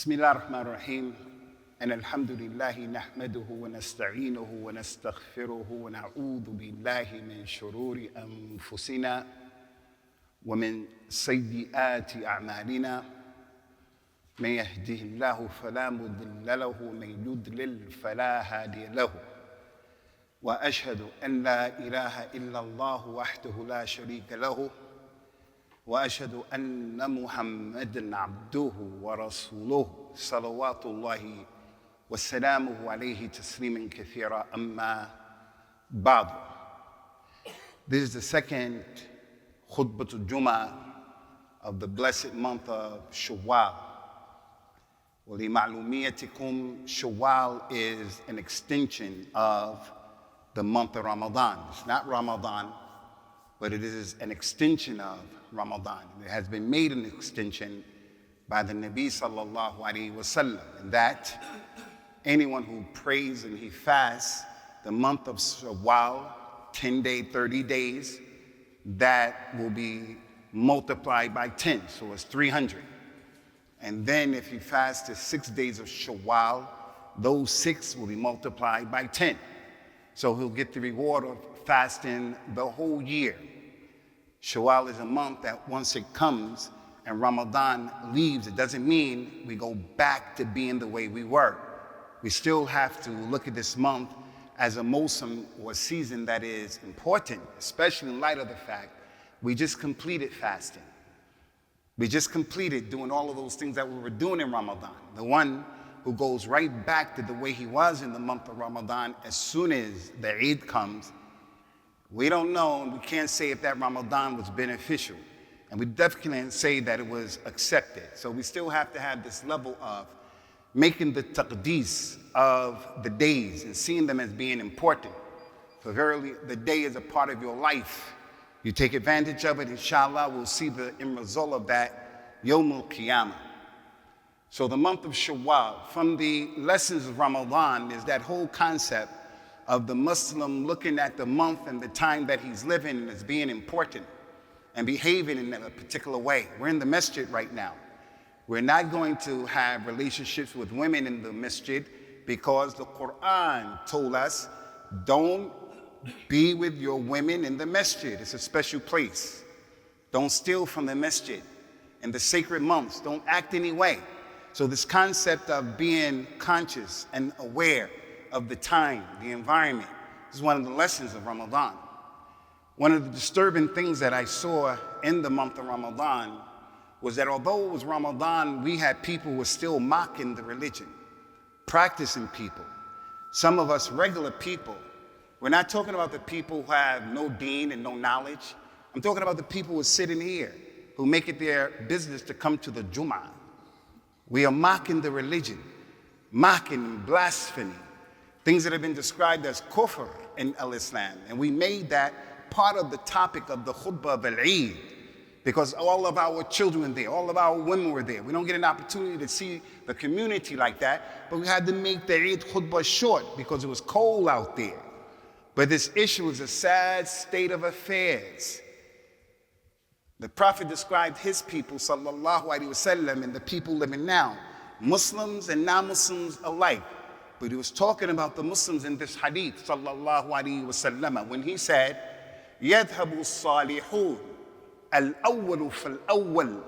بسم الله الرحمن الرحيم أن الحمد لله نحمده ونستعينه ونستغفره ونعوذ بالله من شرور أنفسنا ومن سيئات أعمالنا من يهده الله فلا مضل له ومن يضلل فلا هادي له وأشهد أن لا إله إلا الله وحده لا شريك له وأشهد أن محمدًا عبده ورسوله صلوات الله وسلامه عليه تسليمًا كثيرا أما بعد. This is the second Khutbah al-Jum'ah of the blessed month of Shawwal. وَلِمَعْلُومِيَتِكُمْ Shawwal is an extension of the month of Ramadan. It's not Ramadan, but it is an extension of Ramadan. It has been made an extension by the Nabi sallallahu alaihi wasallam, and that anyone who prays and he fasts the month of Shawwal, 10 days, 30 days, that will be multiplied by 10, so it's 300. And then if he fasts the 6 days of Shawwal, those 6 will be multiplied by 10. So he'll get the reward of fasting the whole year. Shawwal is a month that once it comes and Ramadan leaves, it doesn't mean we go back to being the way we were. We still have to look at this month as a mawsam or season that is important, especially in light of the fact we just completed fasting. We just completed doing all of those things that we were doing in Ramadan. The one who goes right back to the way he was in the month of Ramadan as soon as the Eid comes, we don't know, and we can't say if that Ramadan was beneficial. And we definitely can't say that it was accepted. So we still have to have this level of making the taqdees of the days and seeing them as being important. For verily, the day is a part of your life. You take advantage of it, inshallah, we'll see the end result of that, Yawm al-Qiyamah. So the month of Shawwal, from the lessons of Ramadan, is that whole concept of the Muslim looking at the month and the time that he's living as being important and behaving in a particular way. We're in the masjid right now. We're not going to have relationships with women in the masjid because the Quran told us, don't be with your women in the masjid. It's a special place. Don't steal from the masjid. In the sacred months, don't act any way. So this concept of being conscious and aware of the time, the environment, is one of the lessons of Ramadan. One of the disturbing things that I saw in the month of Ramadan was that although it was Ramadan, we had people who were still mocking the religion, practicing people. Some of us regular people. We're not talking about the people who have no deen and no knowledge. I'm talking about the people who are sitting here, who make it their business to come to the Jum'ah. We are mocking the religion, mocking and blasphemy, things that have been described as kufr in al-Islam. And we made that part of the topic of the Khutbah of al-Eid, because all of our children were there, all of our women were there. We don't get an opportunity to see the community like that, but we had to make the Eid Khutbah short because it was cold out there. But this issue is a sad state of affairs. The Prophet described his people, sallallahu alaihi wasallam, and the people living now, Muslims and non-Muslims alike. But he was talking about the Muslims in this hadith, sallallahu alaihi wasallam, when he said, يَذْهَبُ الصَّالِحُونَ الْأَوَّلُ فَالْأَوَّلُ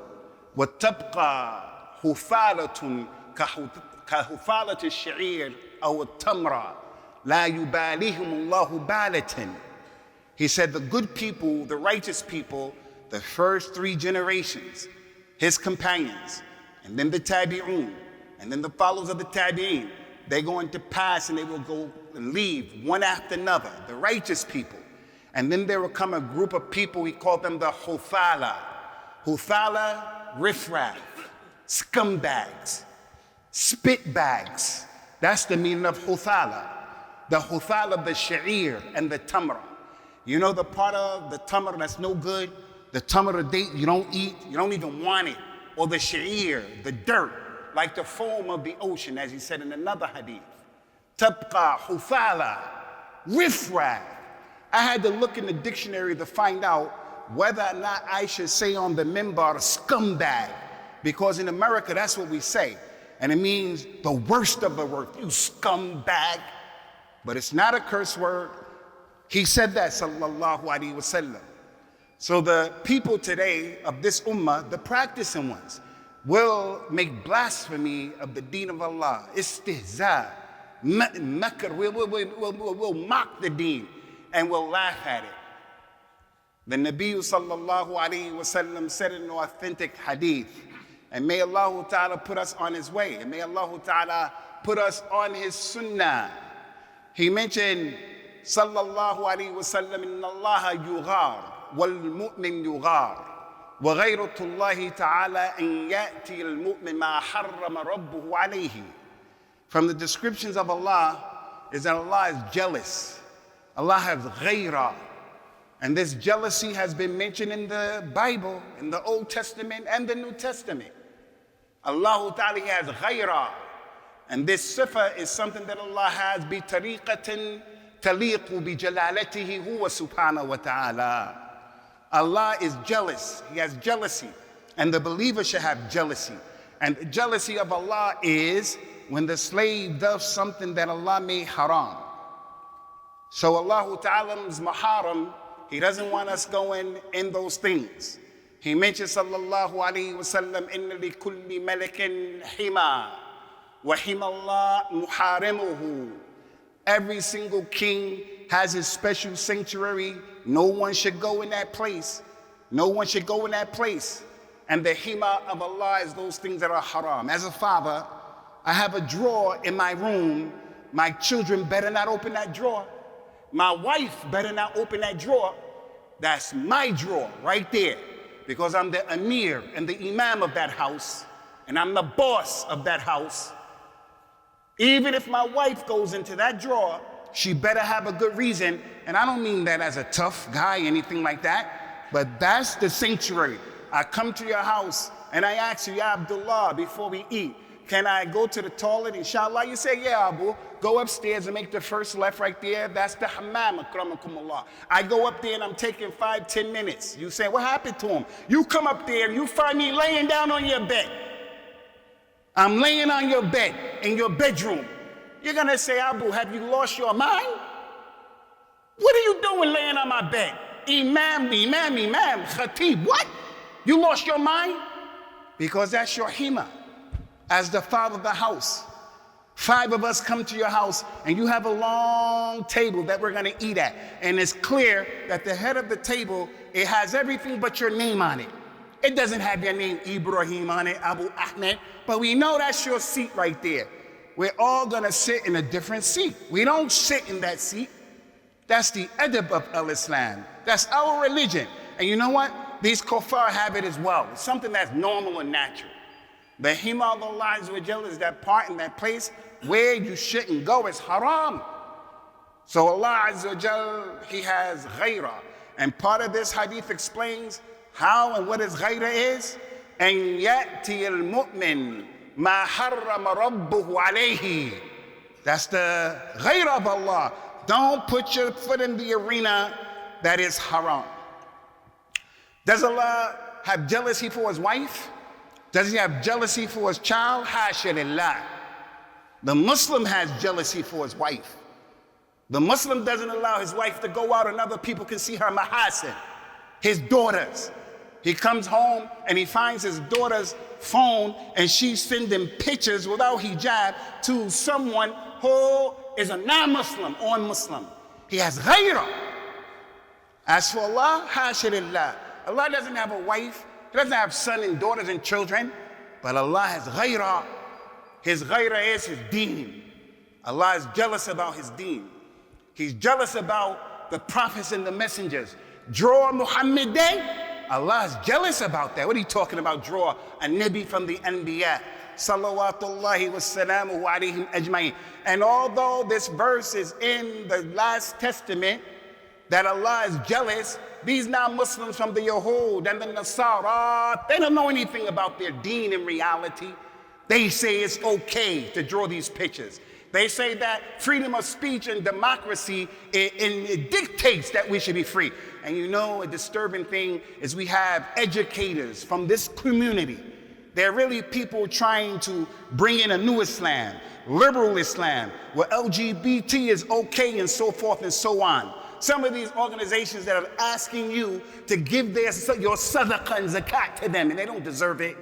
وَتَبْقَى حُفَالَةٌ كَحُفَالَةِ الشَّعِيرِ أَوْ التَّمْرَةِ لَا يُبَالِهِمُ اللَّهُ بَالَةً. He said the good people, the righteous people, the first 3 generations, his companions, and then the tabi'un, and then the followers of the tabi'in, they're going to pass and they will go and leave one after another, the righteous people. And then there will come a group of people, he called them the huthala. Huthala, riffraff, scumbags, spitbags. That's the meaning of huthala. The huthala of the sha'ir and the tamra. You know the part of the tamra that's no good? The tamra date you don't eat, you don't even want it. Or the sha'ir, the dirt, like the foam of the ocean, as he said in another hadith. Tabqa, huthala, riffraff. I had to look in the dictionary to find out whether or not I should say on the minbar scumbag, because in America that's what we say. And it means the worst of the worst, you scumbag. But it's not a curse word. He said that, sallallahu alaihi wasallam. So the people today of this ummah, the practicing ones, will make blasphemy of the deen of Allah. Istihza, makr, we'll mock the deen and we'll laugh at it. The Nabi sallallahu alaihi wasallam said in an authentic hadith, and may Allah Ta'ala put us on his way, and may Allah Ta'ala put us on his sunnah. He mentioned, sallallahu alaihi wasallam, inna Allah yughar, wal mu'min yughar, wa ghayratullahi ta'ala an ya'ti al mu'min ma harrama rabbuhu alayhi. From the descriptions of Allah is that Allah is jealous. Allah has ghayra. And this jealousy has been mentioned in the Bible, in the Old Testament and the New Testament. Allah Ta'ala has ghayra. And this sifa is something that Allah has bi tariqatin taliqu bi jalalatihi huwa subhanahu wa ta'ala. Allah is jealous. He has jealousy. And the believer should have jealousy. And the jealousy of Allah is when the slave does something that Allah made haram. So Allah Ta'ala's maharam, he doesn't want us going in those things. He mentioned sallallahu alayhi wa sallam, inna li kulli malikin hima, wa hima Allah muharimuhu. Every single king has his special sanctuary. No one should go in that place. No one should go in that place. And the hima of Allah is those things that are haram. As a father, I have a drawer in my room. My children better not open that drawer. My wife better not open that drawer. That's my drawer right there. Because I'm the Amir and the Imam of that house, and I'm the boss of that house. Even if my wife goes into that drawer, she better have a good reason. And I don't mean that as a tough guy, anything like that, but that's the sanctuary. I come to your house and I ask you, Ya Abdullah, before we eat, can I go to the toilet? Inshallah, you say, yeah, Abu. Go upstairs and make the first left right there. That's the hammam, akramakumullah. I go up there and I'm taking 5-10 minutes. You say, what happened to him? You come up there and you find me laying down on your bed. I'm laying on your bed in your bedroom. You're gonna say, Abu, have you lost your mind? What are you doing laying on my bed? Imam, khatib, what? You lost your mind? Because that's your hima. As the father of the house, 5 of us come to your house and you have a long table that we're gonna eat at. And it's clear that the head of the table, it has everything but your name on it. It doesn't have your name Ibrahim on it, Abu Ahmed, but we know that's your seat right there. We're all gonna sit in a different seat. We don't sit in that seat. That's the adab of al-Islam. That's our religion. And you know what? These kuffar have it as well. It's something that's normal and natural. The hima of Allah is that part in that place where you shouldn't go. It's haram. So Allah Azza wa Jal, he has ghayra. And part of this hadith explains how and what his ghayra is. And ya'ti al-mu'min ma harrama rabbuhu alayhi. That's the ghayra of Allah. Don't put your foot in the arena that is haram. Does Allah have jealousy for his wife? Does he have jealousy for his child? Hasha lillah. The Muslim has jealousy for his wife. The Muslim doesn't allow his wife to go out and other people can see her mahasin, his daughters. He comes home and he finds his daughter's phone and she's sending pictures without hijab to someone who is a non-Muslim or Muslim. He has ghayra. As for Allah, hasha lillah. Allah doesn't have a wife. He doesn't have sons and daughters and children, but Allah has ghayra. His ghayra is his deen. Allah is jealous about his deen. He's jealous about the prophets and the messengers. Draw Muhammad Day, Allah is jealous about that. What are you talking about? Draw a nabi from the anbiya. Salawatullahi wa salamuhu alayhim ajma'in. And although this verse is in the last testament, that Allah is jealous, these non-Muslims from the Yahud and the Nasara, they don't know anything about their deen in reality. They say it's okay to draw these pictures. They say that freedom of speech and democracy, it dictates that we should be free. And you know, a disturbing thing is we have educators from this community They're really people trying to bring in a new Islam, liberal Islam, where LGBT is okay and so forth and so on. Some of these organizations that are asking you to give your sadaqah and zakat to them, and they don't deserve it.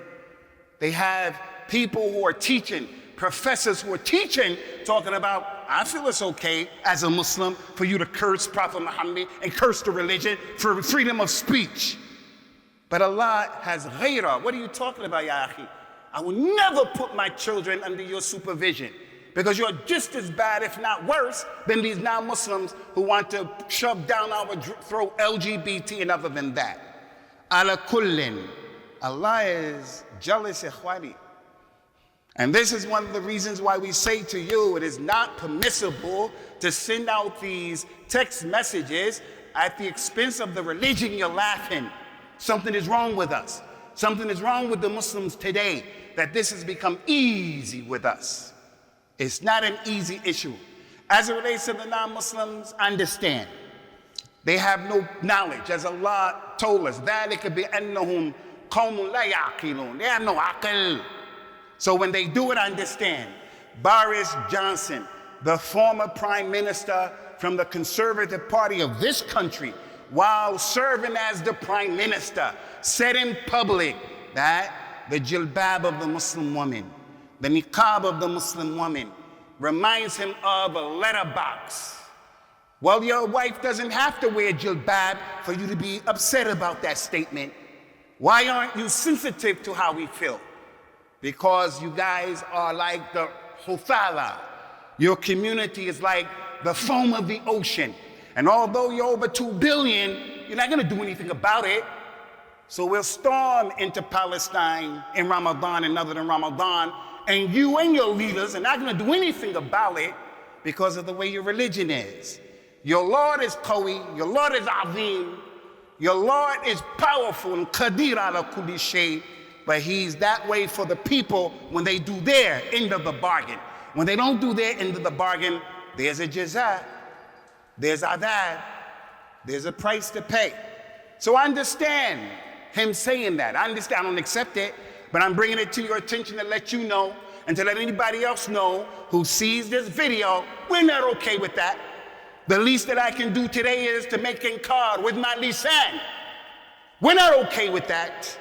They have people who are teaching, professors who are teaching, talking about, I feel it's okay as a Muslim for you to curse Prophet Muhammad and curse the religion for freedom of speech. But Allah has ghaira. What are you talking about, ya akhi? I will never put my children under your supervision because you're just as bad, if not worse, than these non-Muslims who want to shove down our throat LGBT and other than that. Ala kullin. Allah is jealous, ikhwani. And this is one of the reasons why we say to you, it is not permissible to send out these text messages at the expense of the religion. You're laughing. Something is wrong with us. Something is wrong with the Muslims today, that this has become easy with us. It's not an easy issue. As it relates to the non-Muslims, understand. They have no knowledge, as Allah told us. ذَلِكَ بِأَنَّهُمْ قَوْمٌ لَا يَعْقِلُونَ. They have no aql. So when they do it, understand. Boris Johnson, the former prime minister from the Conservative Party of this country, while serving as the prime minister, said in public that the jilbab of the Muslim woman, the niqab of the Muslim woman, reminds him of a letterbox. Well, your wife doesn't have to wear jilbab for you to be upset about that statement. Why aren't you sensitive to how we feel? Because you guys are like the hufala. Your community is like the foam of the ocean. And although you're over 2 billion, you're not going to do anything about it. So we'll storm into Palestine in Ramadan and other than Ramadan, and you and your leaders are not going to do anything about it because of the way your religion is. Your Lord is Qawi, your Lord is Azim, your Lord is powerful and Qadir ala kulli shay, but he's that way for the people when they do their end of the bargain. When they don't do their end of the bargain, there's a jaza. There's adab, there's a price to pay. So I understand him saying that. I understand, I don't accept it, but I'm bringing it to your attention to let you know and to let anybody else know who sees this video, we're not okay with that. The least that I can do today is to make inkar with my lisan. We're not okay with that.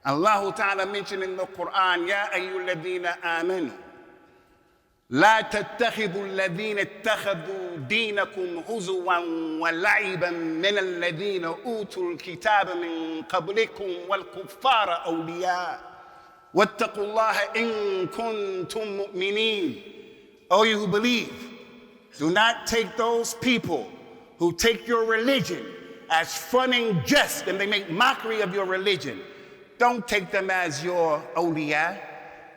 Allah Ta'ala mentioned in the Quran, Ya ayyuhalladhina amanu. لا تتخذوا الذين اتخذوا دينكم هزوا ولعبا من الذين أوتوا الكتاب من قبلكم والكفار أولياء واتقوا الله إن كنتم مؤمنين. O you who believe, do not take those people who take your religion as fun and jest and they make mockery of your religion. Don't take them as your awliya.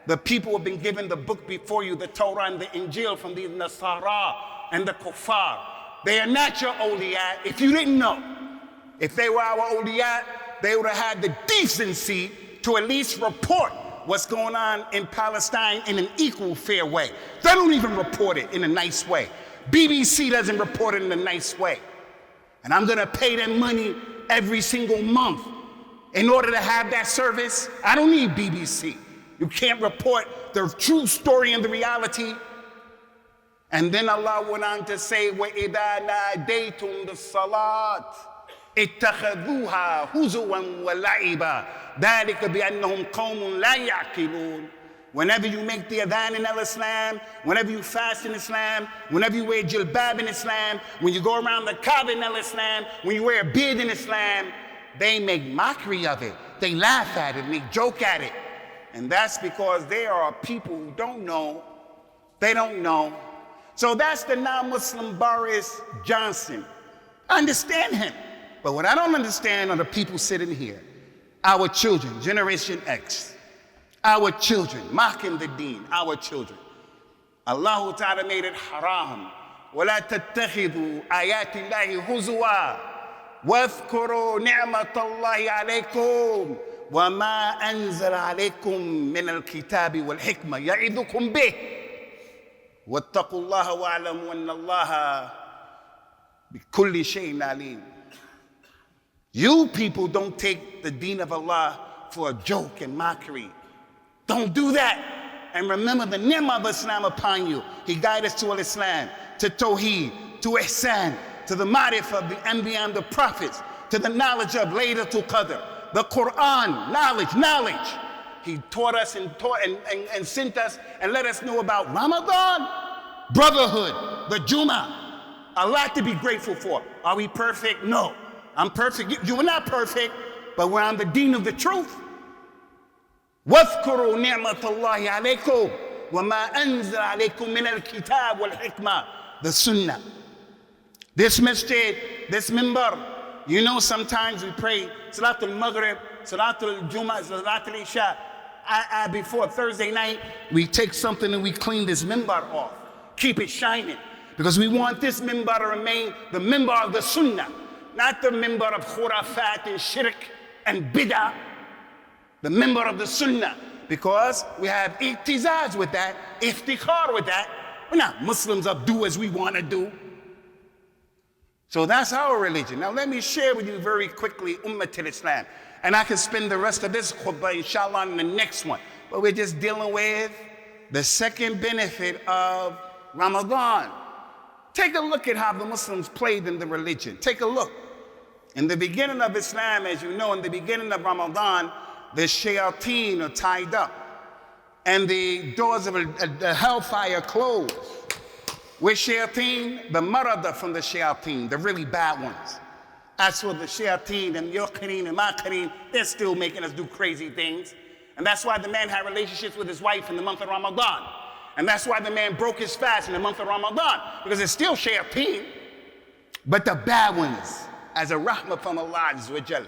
The people who have been given the book before you, the Torah and the Injil from the Nasara and the Kuffar. They are not your awliya if you didn't know. If they were our awliya, they would have had the decency to at least report what's going on in Palestine in an equal, fair way. They don't even report it in a nice way. BBC doesn't report it in a nice way. And I'm gonna pay them money every single month in order to have that service. I don't need BBC. You can't report the true story and the reality. And then Allah went on to say, وَإِذَا نَادَيْتُمْ بِالصَّلَاةِ اتَّخَذُوهَا هُزُوًا وَلَعِبًا ذَلِكَ بِأَنَّهُمْ قَوْمٌ لَا يَعْقِلُونَ. Whenever you make the adhan in Islam, whenever you fast in Islam, whenever you wear jilbab in Islam, when you go around the Kaaba in Islam, when you wear a beard in Islam, they make mockery of it. They laugh at it and they joke at it. And that's because they are people who don't know. They don't know. So that's the non-Muslim Boris Johnson. I understand him. But what I don't understand are the people sitting here. Our children, Generation X. Our children, mocking the Deen, our children. Allah Ta'ala made it haram. وَلَا تَتَّخِذُوا آيَاتِ اللَّهِ هُزُوًا وَاذْكُرُوا نِعْمَةَ اللَّهِ عَلَيْكُمْ وَمَا أَنزَلَ عَلَيْكُمْ مِنَ الْكِتَابِ وَالْحِكْمَةِ يَعِظُكُمْ بِهِ وَاتَّقُوا اللَّهَ وَاعْلَمُوا أَنَّ اللَّهَ بِكُلِّ شَيْءٍ عَلِيمٌ. You people don't take the deen of Allah for a joke and mockery. Don't do that. And remember the ni'mah of Islam upon you. He guided us to al-Islam, to Tawheed, to Ihsan, to the ma'rifah of the Anbiya and the prophets, to the knowledge of Laylatul Qadr, the Quran, knowledge. He taught us and sent us and let us know about Ramadan, brotherhood, the Jummah. A lot to be grateful for. Are we perfect? No. I'm perfect. You are not perfect, but we're on the Deen of the truth. وَاذْكُرُوا نِعْمَةَ اللَّهِ عَلَيْكُمْ وَمَا أَنزَلَ عَلَيْكُمْ مِنَ الْكِتَابِ وَالْحِكْمَةِ. The Sunnah. This masjid, this minbar, you know sometimes we pray Salatul Maghrib, Salatul Jummah, Salatul Isha. Before Thursday night, we take something and we clean this minbar off. Keep it shining. Because we want this minbar to remain the minbar of the Sunnah, not the minbar of khurafat and shirk and bid'ah. The minbar of the Sunnah. Because we have ihtizaz with that, iftikhar with that. We're not Muslims of do as we want to do. So that's our religion. Now let me share with you very quickly Ummatul Islam. And I can spend the rest of this khutbah, inshallah, in the next one. But we're just dealing with the second benefit of Ramadan. Take a look at how the Muslims played in the religion. Take a look. In the beginning of Islam, as you know, in the beginning of Ramadan, the shayateen are tied up. And the doors of the hellfire closed. With shayateen, the marada from the shayateen, the really bad ones. As for the shayateen and yuqreen and maqreen, they're still making us do crazy things. And that's why the man had relationships with his wife in the month of Ramadan. And that's why the man broke his fast in the month of Ramadan. Because it's still shayateen. But the bad ones, as a rahmah from Allah Azza wa Jal.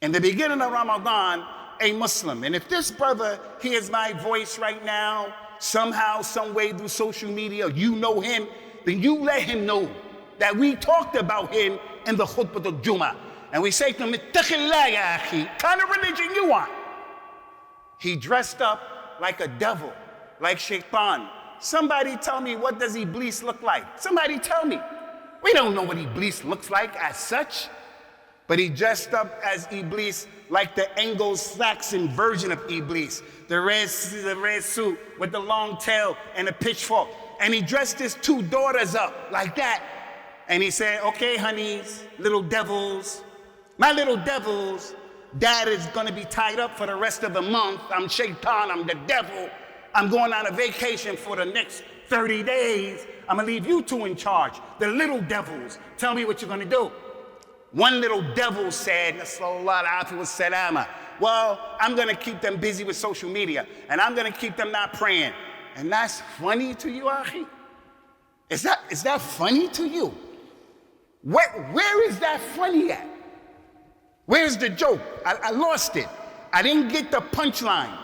In the beginning of Ramadan, a Muslim, and if this brother hears my voice right now, somehow, some way through social media, you know him, then you let him know that we talked about him in the Khutbah al-Jummah. And we say to him, ittaqillah ya akhi, kind of religion you want? He dressed up like a devil, like shaitan. Somebody tell me, what does Iblis look like? Somebody tell me. We don't know what Iblis looks like as such, but he dressed up as Iblis like the Anglo-Saxon version of Iblis. The red suit with the long tail and a pitchfork. And he dressed his two daughters up like that. And he said, okay, honeys, little devils, my little devils, dad is gonna be tied up for the rest of the month. I'm shaitan, I'm the devil. I'm going on a vacation for the next 30 days. I'm gonna leave you two in charge, the little devils. Tell me what you're gonna do. One little devil said, well, I'm gonna keep them busy with social media and I'm gonna keep them not praying. And that's funny to you, Akhi? Is that funny to you? Where is that funny at? Where's the joke? I lost it. I didn't get the punchline.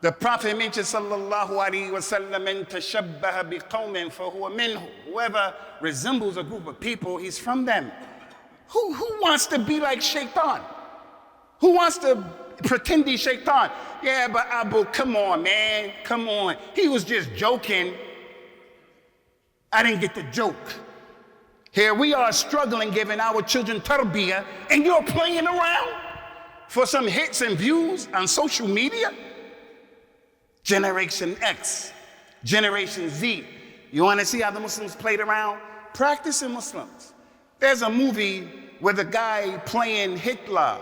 The Prophet mentioned, sallallahu alaihi wasallam, man tashabbaha biqawmin fahuwa minhu. Whoever resembles a group of people, he's from them. Who wants to be like shaitan? Who wants to pretend he's shaitan? Yeah, but Abu, come on, man, come on. He was just joking. I didn't get the joke. Here we are struggling, giving our children tarbiyah, and you're playing around for some hits and views on social media? Generation X, Generation Z. You want to see how the Muslims played around? Practicing Muslims. There's a movie with a guy playing Hitler,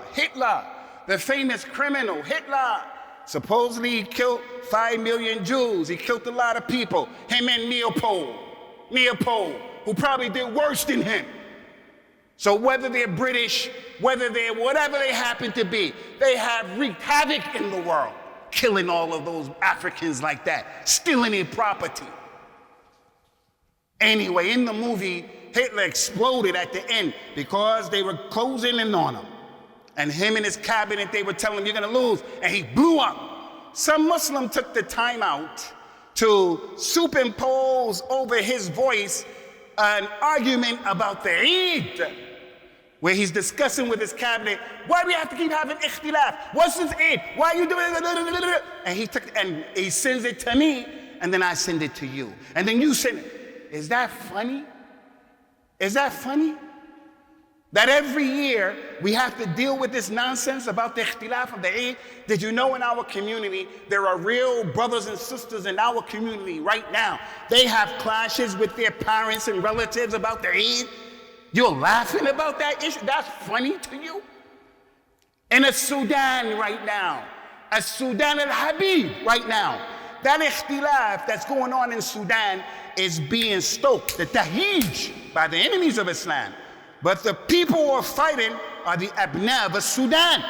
the famous criminal, Hitler. Supposedly he killed 5 million Jews. He killed a lot of people. Him and Leopold, who probably did worse than him. So whether they're British, whether they're whatever they happen to be, they have wreaked havoc in the world, killing all of those Africans like that, stealing their property. Anyway, in the movie, Hitler exploded at the end because they were closing in on him. And him and his cabinet, they were telling him, you're gonna lose, and he blew up. Some Muslim took the time out to superimpose over his voice an argument about the Eid, where he's discussing with his cabinet, why do we have to keep having ikhtilaf? What's this Eid? Why are you doing it? And he sends it to me, and then I send it to you. And then you send it. Is that funny? Is that funny? That every year we have to deal with this nonsense about the ikhtilaf of the Eid. Did you know in our community, there are real brothers and sisters in our community right now. They have clashes with their parents and relatives about the Eid. You're laughing about that issue? That's funny to you? In a Sudan right now, a Sudan al-Habib right now, that ikhtilaf that's going on in Sudan is being stoked, the tahyij, by the enemies of Islam. But the people who are fighting are the abna of Sudan.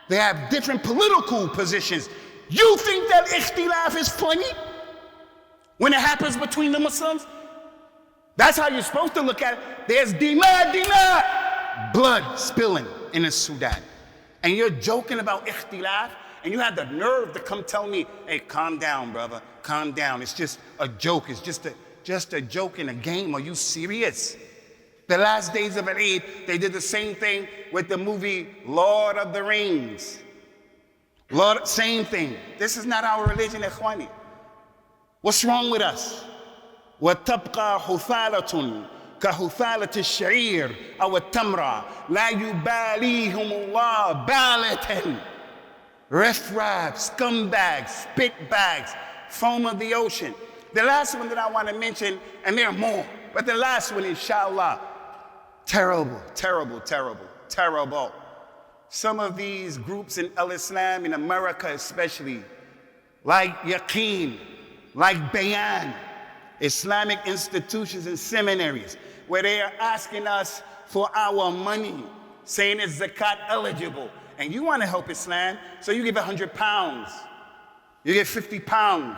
They have different political positions. You think that ikhtilaf is funny when it happens between the Muslims? That's how you're supposed to look at it. There's dima, blood spilling in the Sudan. And you're joking about ikhtilaf, and you have the nerve to come tell me, hey, calm down, brother, calm down. It's just a joke. It's just a joke in a game. Are you serious? The last days of Eid, they did the same thing with the movie Lord of the Rings. Same thing. This is not our religion, ikhwani. What's wrong with us? وَتَبْقَى حُثَالَةٌ كَحُثَالَةِ الشَّعِيرِ أَوَ التَّمْرَةِ لَا يُبَالِيهُمُ اللَّهُ بَالَةً. Riff-raff, scumbags, spitbags, foam of the ocean. The last one that I want to mention, and there are more, but the last one, inshallah, terrible, terrible, terrible, terrible. Some of these groups in Al-Islam, in America especially, like Yaqeen, like Bayan, Islamic institutions and seminaries, where they are asking us for our money, saying it's zakat eligible. And you want to help Islam, so you give 100 pounds. You give 50 pounds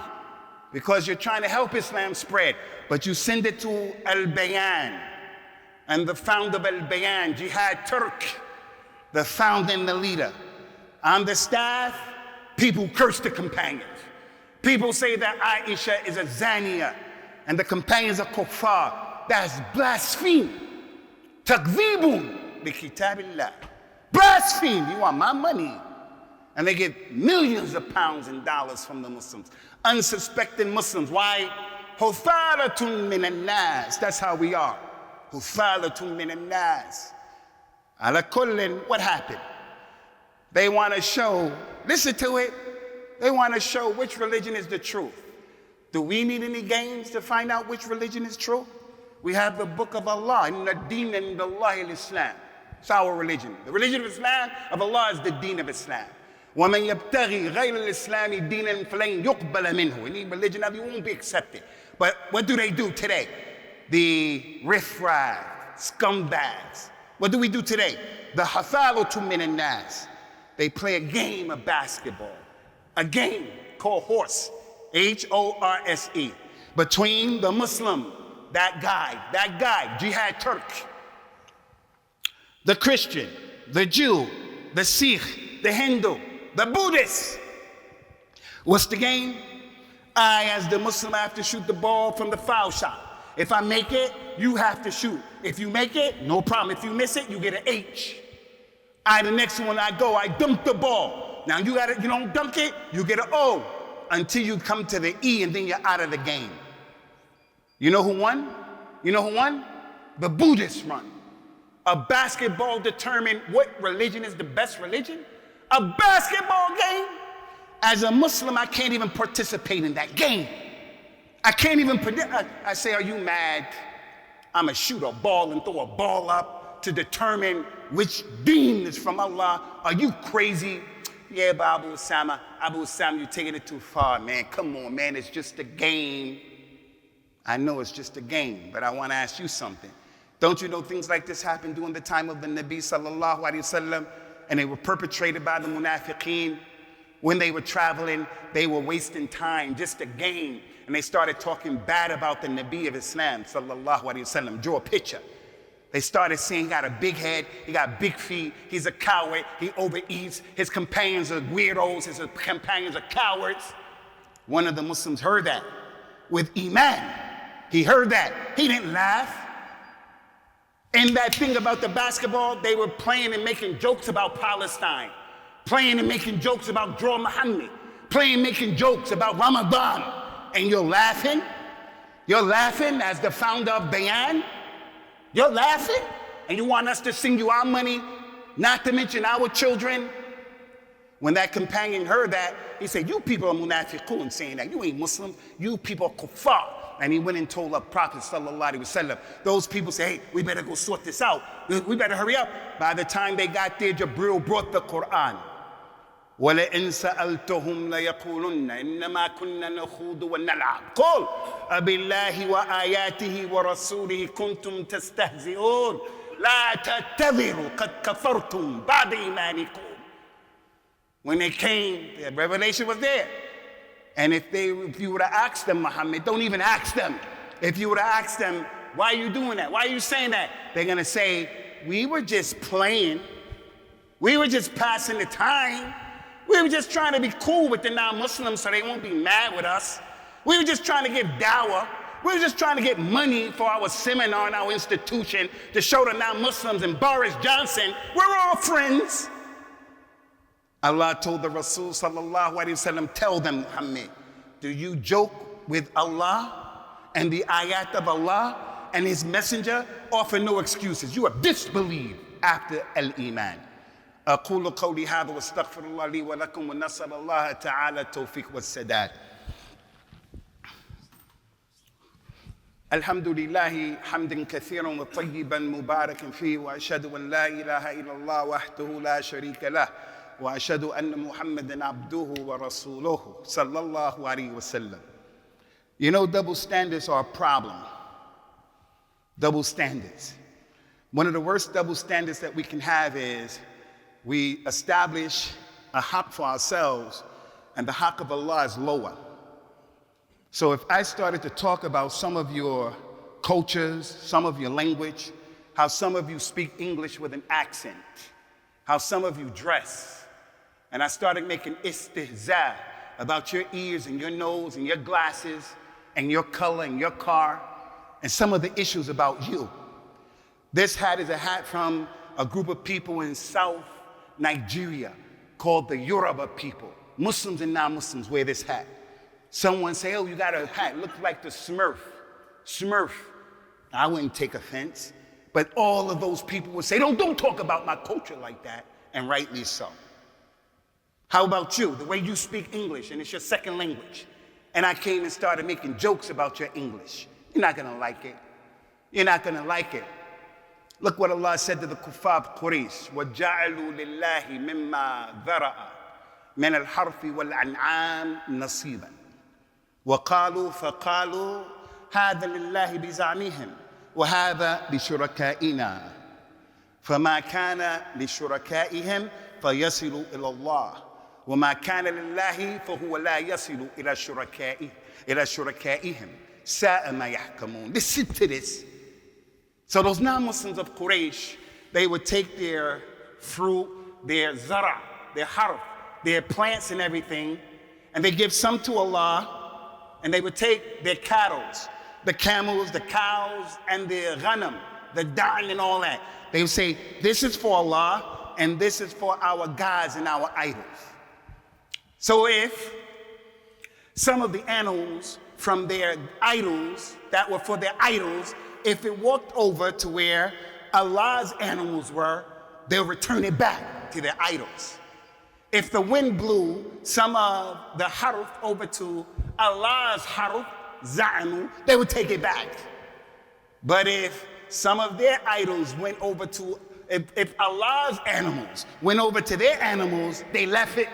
because you're trying to help Islam spread. But you send it to Al-Bayan. And the founder of Al-Bayan, Jihad Turk, the founder and the leader. On the staff, people curse the companions. People say that Aisha is a Zaniya and the companions are kuffar. That's blaspheme. Takdhibun bi kitabillah. Blaspheme. You want my money? And they get millions of pounds and dollars from the Muslims. Unsuspecting Muslims. Why? Huthalatun minan nas. That's how we are. Huthalatun minan nas. Ala kullin, what happened? They want to show, listen to it, they want to show which religion is the truth. Do we need any games to find out which religion is true? We have the book of Allah, Inna Deen indallahi al-Islam. It's our religion. The religion of Islam, of Allah, is the Deen of Islam. وَمَنْ يَبْتَغِي غَيْرَ الْإِسْلَامِ دِينًا فَلَنْ يُقْبَلَ مِنْهُ. Any religion of you won't be accepted. But what do they do today? The riff-raff, scumbags. What do we do today? The hathalatu min an-nas. They play a game of basketball. A game called horse. H-O-R-S-E. Between the Muslim, that guy, Jihad Turk, the Christian, the Jew, the Sikh, the Hindu, the Buddhist. What's the game? I, as the Muslim, have to shoot the ball from the foul shot. If I make it, you have to shoot. If you make it, no problem. If you miss it, you get an H. The next one I go, I dunk the ball. Now you don't dunk it, you get an O until you come to the E and then you're out of the game. You know who won? You know who won? The Buddhists won. A basketball determined what religion is the best religion? A basketball game? As a Muslim, I can't even participate in that game. I can't even predict. I say, are you mad? I'm going to shoot a ball and throw a ball up to determine which deen is from Allah. Are you crazy? Yeah, but Abu Usamah, you're taking it too far, man. Come on, man, it's just a game. I know it's just a game, but I want to ask you something. Don't you know things like this happened during the time of the Nabi sallallahu alaihi wasallam, and they were perpetrated by the munafiqeen? When they were traveling, they were wasting time, just a game, and they started talking bad about the Nabi of Islam sallallahu alaihi wasallam. Draw a picture. They started saying he got a big head, he got big feet, he's a coward, he overeats, his companions are weirdos, his companions are cowards. One of the Muslims heard that with Iman. He heard that. He didn't laugh. And that thing about the basketball, they were playing and making jokes about Palestine, playing and making jokes about Draw Muhammad, playing and making jokes about Ramadan. And you're laughing? You're laughing as the founder of Bayan? You're laughing? And you want us to sing you our money, not to mention our children? When that companion heard that, he said, you people are munafiqun, saying that. You ain't Muslim. You people are kuffar. And he went and told the Prophet sallallahu alaihi wasallam. Those people say, hey, we better go sort this out. We better hurry up. By the time they got there, Jibril brought the Quran. وَلَئِن سَأَلْتُهُمْ لَيَقُولُنَّ إِنَّمَا كُنَّا نَخُوضُ وَنَلْعَبُ قُلْ أَبِاللَّهِ وَآيَاتِهِ وَرَسُولِهِ كُنْتُمْ تَسْتَهْزِئُونَ لَا تَعْتَذِرُوا قَدْ كَفَرْتُمْ بَعْدَ إِيمَانِكُمْ. When they came, the revelation was there. And if you were to ask them, Muhammad, don't even ask them. If you were to ask them, why are you doing that? Why are you saying that? They're going to say, we were just playing. We were just passing the time. We were just trying to be cool with the non-Muslims so they won't be mad with us. We were just trying to give dawah. We were just trying to get money for our seminar and our institution to show the non-Muslims and Boris Johnson, we're all friends. Allah told the Rasul sallallahu alaihi wasallam, tell them, Muhammad, do you joke with Allah and the ayat of Allah and His Messenger? Offer no excuses. You have disbelieved after al-Iman. أقول قولي هذا واستغفر الله لي ولكم ونسأل الله تعالى التوفيق والسداد. الحمد لله حمدا كثيرا وطيبا مباركا فيه وأشهد أن لا إله إلا الله وحده لا شريك له وأشهد أن محمدا عبده ورسوله صلى الله عليه وسلم. You know, double standards are a problem. Double standards. One of the worst double standards that we can have is we establish a haqq for ourselves and the haqq of Allah is lower. So if I started to talk about some of your cultures, some of your language, how some of you speak English with an accent, how some of you dress, and I started making istihza about your ears and your nose and your glasses and your color and your car and some of the issues about you. This hat is a hat from a group of people in South Nigeria called the Yoruba people. Muslims and non-Muslims wear this hat. Someone say, oh, you got a hat, looks like the Smurf. Smurf. I wouldn't take offense, but all of those people would say, don't talk about my culture like that, and rightly so. How about you? The way you speak English, and it's your second language, and I came and started making jokes about your English. You're not gonna like it. You're not gonna like it. Look what Allah said to the kuffar of Quraysh. وَجَعَلُوا لِلَّهِ مِمَّا ذَرَأَ مِنَ الْحَرْثِ وَالْأَنْعَامِ نَصِيبًا وَقَالُوا فَقَالُوا هَذَا لِلَّهِ بِزَعْمِهِمْ وَهَذَا لِشُرَكَائِنَا فَمَا كَانَ لِشُرَكَائِهِمْ فَيَصِلُ إِلَى اللَّهِ وَمَا كَانَ لِلَّهِ فَهُوَ لَا يَصِلُ إِلَى شُرَكَائِهِمْ سَاءَ مَا يَحْكَمُونَ. Listen to this. So those non-Muslims of Quraysh, they would take their fruit, their zara, their harf, their plants and everything, and they give some to Allah, and they would take their cattle, the camels, the cows, and the ghanam, the da'an and all that. They would say, this is for Allah, and this is for our gods and our idols. So if some of the animals from their idols, that were for their idols, if it walked over to where Allah's animals were, they'll return it back to their idols. If the wind blew some of the harf over to Allah's harf, za'anu, they would take it back. But if some of their idols went over to, if Allah's animals went over to their animals, they left it.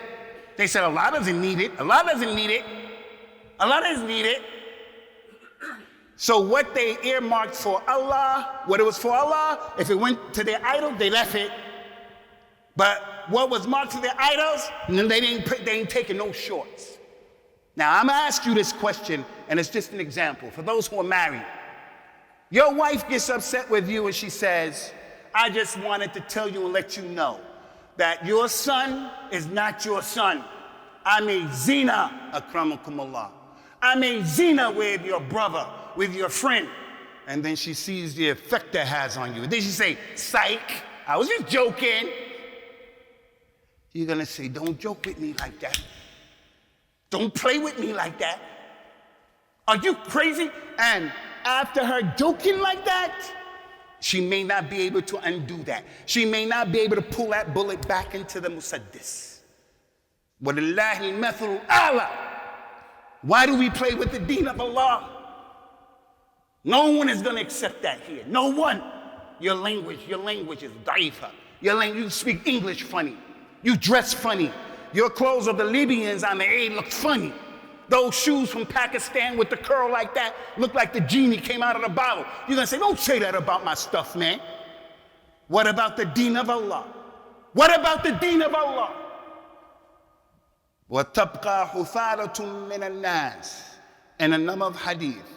They said, Allah doesn't need it. Allah doesn't need it. Allah doesn't need it. So what they earmarked for Allah, what it was for Allah, if it went to their idol, they left it. But what was marked to their idols, they ain't taking no shorts. Now I'm gonna ask you this question, and it's just an example for those who are married. Your wife gets upset with you and she says, I just wanted to tell you and let you know that your son is not your son. I made zina, akramakumullah. I made zina with your brother, with your friend. And then she sees the effect that has on you. And then she say, psych, I was just joking. You're gonna say, don't joke with me like that. Don't play with me like that. Are you crazy? And after her joking like that, She may not be able to undo that. She may not be able to pull that bullet back into the musaddis. وَلِلَّهِ الْمَثْلُ الْأَعْلَى. Why do we play with the deen of Allah? No one is going to accept that here. No one. Your language is daifa. You speak English funny. You dress funny. Your clothes of the Libyans on the Eid look funny. Those shoes from Pakistan with the curl like that look like the genie came out of the bottle. You're going to say, don't say that about my stuff, man. What about the deen of Allah? What about the deen of Allah? وَتَبْقَى حُثَالَةٌ مِّنَ النَّاسِ. And another of hadith.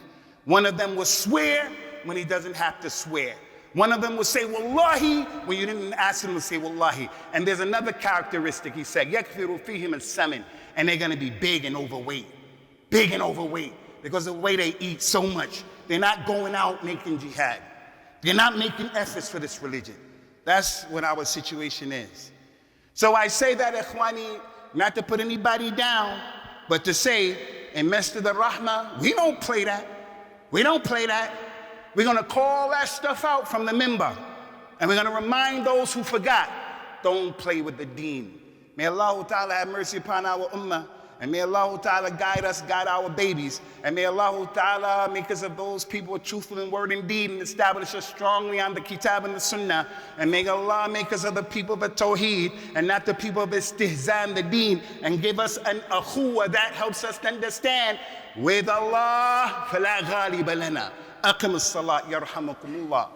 One of them will swear when he doesn't have to swear. One of them will say, Wallahi, when you didn't ask him to say Wallahi. And there's another characteristic, he said, يَكْفِرُ فِيهِمْ السَّمِنِ. And they're going to be big and overweight. Big and overweight. Because of the way they eat so much. They're not going out making jihad. They're not making efforts for this religion. That's what our situation is. So I say that, Ikhwani, not to put anybody down, but to say, in Masjid al-Rahmah, we don't play that. We don't play that. We're going to call that stuff out from the minbar. And we're going to remind those who forgot, don't play with the deen. May Allah Ta'ala have mercy upon our ummah. And may Allah Ta'ala guide us, guide our babies. And may Allah Ta'ala make us of those people truthful in word and deed and establish us strongly on the kitab and the sunnah. And may Allah make us of the people of the tawheed and not the people of istihza and the deen. And give us an akhuwa that helps us to understand with Allah, فَلَا غَالِبَ لَنَا. أقم الصلاة يرحمكم الله.